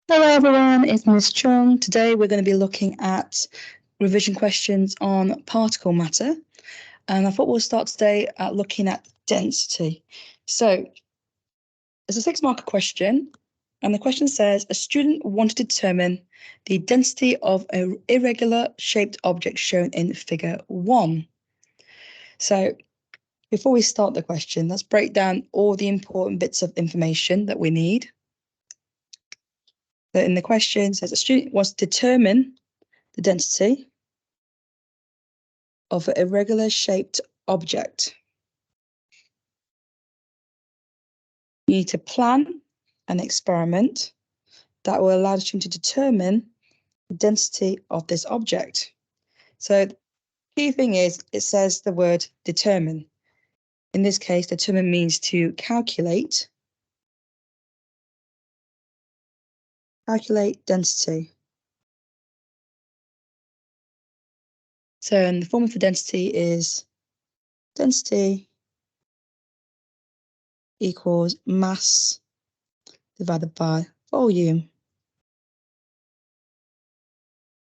Hello everyone, it's Ms. Chung. Today we're going to be looking at revision questions on particle matter. And I thought we'll start today at looking at density. So it's a 6-marker question. And the question says, a student wanted to determine the density of an irregular shaped object shown in figure 1. So before we start the question, let's break down all the important bits of information that we need. So in the question, it says a student wants to determine the density of an irregular shaped object. You need to plan an experiment that will allow the student to determine the density of this object. So the key thing is it says the word determine. In this case, determine means to calculate density. So and the formula for density is density equals mass divided by volume.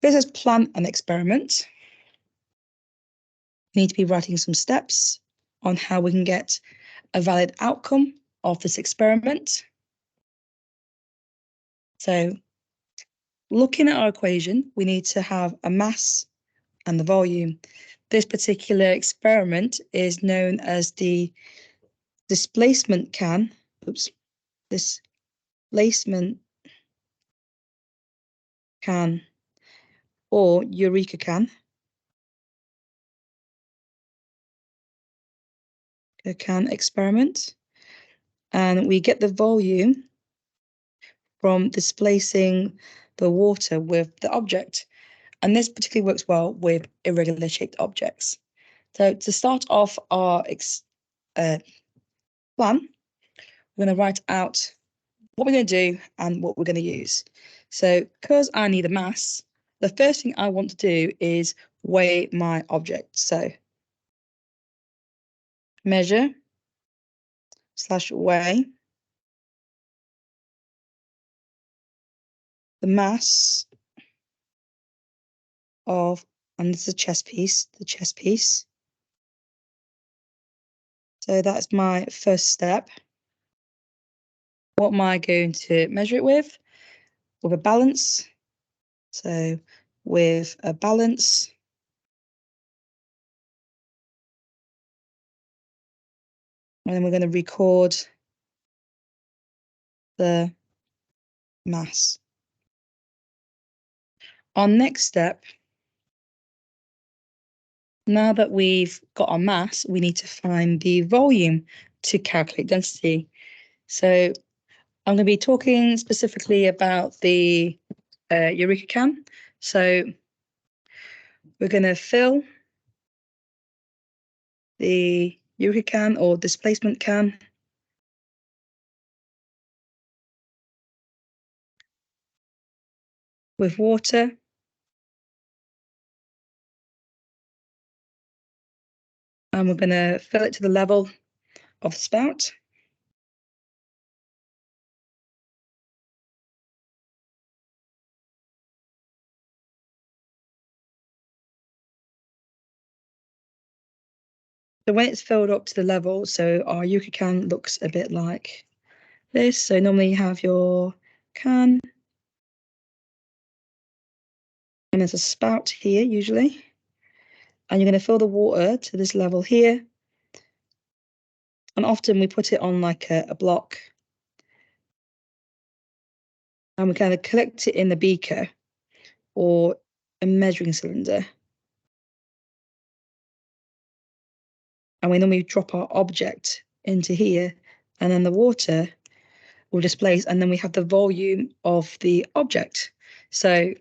This is plan an experiment. We need to be writing some steps on how we can get a valid outcome of this experiment. So looking at our equation, we need to have a mass and the volume. This particular experiment is known as the displacement can, or Eureka can. A can experiment. And we get the volume from displacing the water with the object. And this particularly works well with irregular shaped objects. So to start off our plan, we're going to write out what we're going to do and what we're going to use. So because I need a mass, the first thing I want to do is weigh my object. So measure / weigh the mass of, and this is a chess piece, the chess piece. So that's my first step. What am I going to measure it with? With a balance. So with a balance, and then we're going to record the mass. Our next step, now that we've got our mass, we need to find the volume to calculate density. So I'm going to be talking specifically about the Eureka can. So we're going to fill the Eureka can or displacement can with water. And we're going to fill it to the level of the spout. So when it's filled up to the level, so our Eureka can looks a bit like this. So normally you have your can, and there's a spout here usually. And you're going to fill the water to this level here. And often we put it on like a block. And we kind of collect it in the beaker or a measuring cylinder. And we normally drop our object into here, and then the water will displace, and then we have the volume of the object. So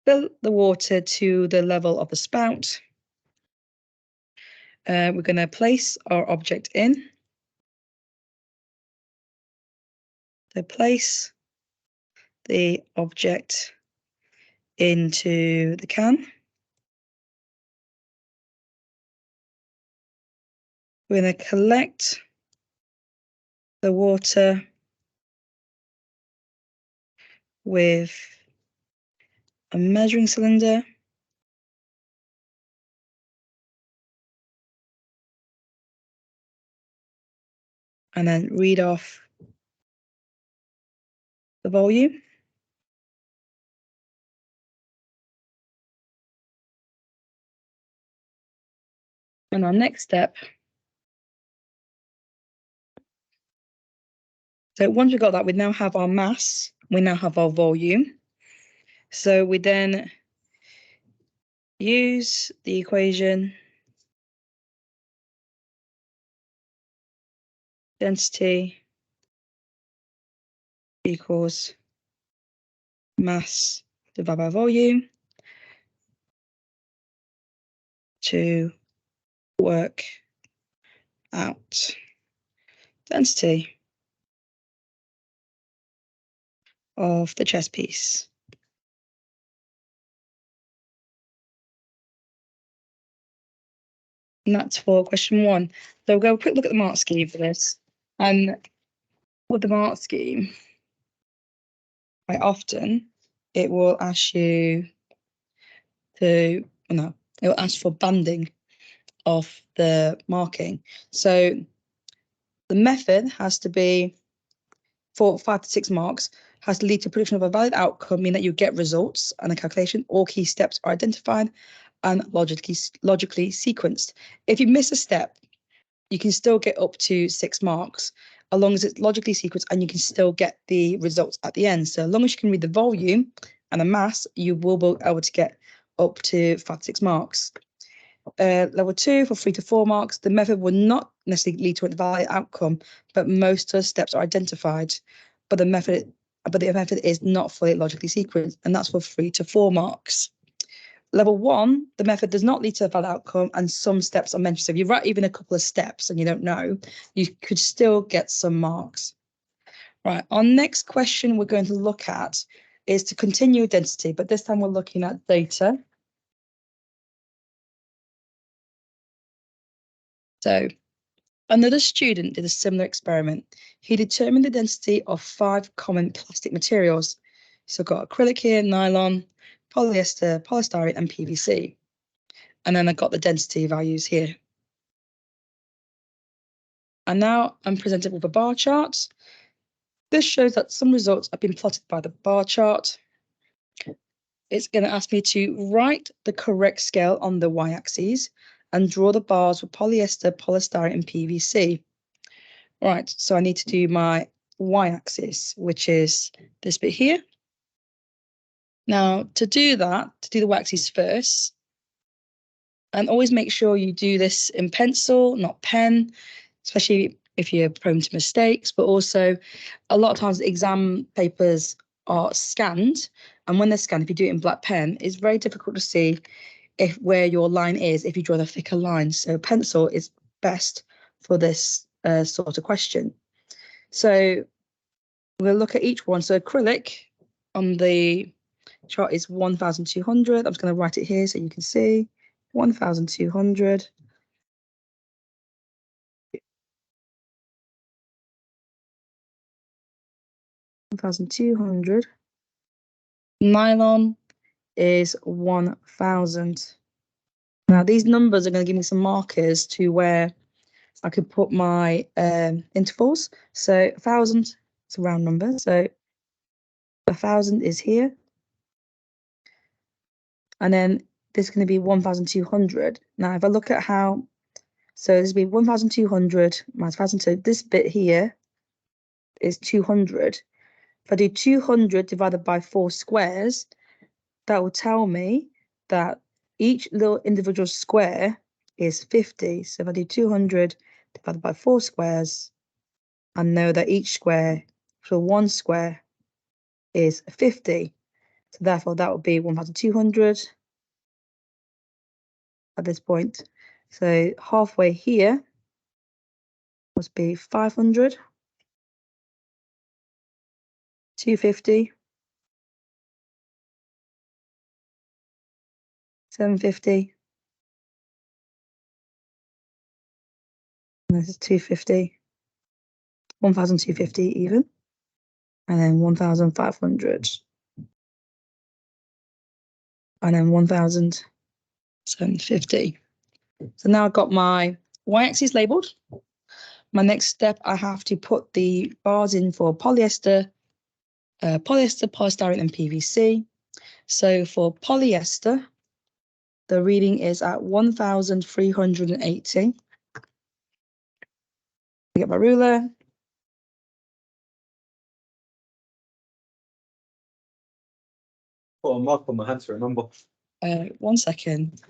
fill the water to the level of the spout. We're going to place our object in. So place the object into the can. We're going to collect the water with a measuring cylinder. And then read off the volume. And our next step. So once we've got that, we now have our mass, we now have our volume. So we then use the equation density equals mass divided by volume to work out density of the chess piece. And that's for question 1. So we'll go a quick look at the mark scheme for this. And with the mark scheme, quite often it will ask you it will ask for banding of the marking. So the method has to be, for 5 to 6 marks, has to lead to prediction of a valid outcome, meaning that you get results and a calculation. All key steps are identified and logically sequenced. If you miss a step, you can still get up to 6 marks, as long as it's logically sequenced and you can still get the results at the end. So as long as you can read the volume and the mass, you will be able to get up to 5 to 6 marks. Level 2 for 3 to 4 marks, the method will not necessarily lead to a valid outcome, but most of the steps are identified. But the method is not fully logically sequenced, and that's for 3 to 4 marks. Level 1, the method does not lead to a valid outcome, and some steps are mentioned. So if you write even a couple of steps and you don't know, you could still get some marks. Right, our next question we're going to look at is to continue density, but this time we're looking at data. So another student did a similar experiment. He determined the density of 5 common plastic materials. So I've got acrylic here, nylon, polyester, polystyrene, and PVC. And then I got the density values here. And now I'm presented with a bar chart. This shows that some results have been plotted by the bar chart. It's going to ask me to write the correct scale on the y-axis and draw the bars for polyester, polystyrene, and PVC. Right, so I need to do my y-axis, which is this bit here. Now, to do that, to do the y-axis first, and always make sure you do this in pencil, not pen, especially if you're prone to mistakes, but also a lot of times exam papers are scanned, and when they're scanned, if you do it in black pen, it's very difficult to see where your line is if you draw the thicker line. So pencil is best for this sort of question. So we'll look at each one. So acrylic on the chart is 1,200. I'm just going to write it here so you can see 1,200. Nylon is 1,000. Now these numbers are going to give me some markers to where I could put my intervals. So 1,000 is a round number. So 1,000 is here. And then this is going to be 1,200. Now if I look at how, so this will be 1,200 minus 1,000. So this bit here is 200. If I do 200 divided by 4 squares, that will tell me that each little individual square is 50. So if I do 200 divided by 4 squares, I know that each square, so 1 square, is 50. So therefore, that would be 1,200 at this point. So halfway here must be 500, 250, 750, and this is 250, 1,250 even, and then 1,500. and then 1,750. So now I've got my y-axis labeled. My next step, I have to put the bars in for polyester, polystyrene, and PVC. So for polyester, the reading is at 1,380. I get my ruler. Put a mark on my hand to remember. 1 second.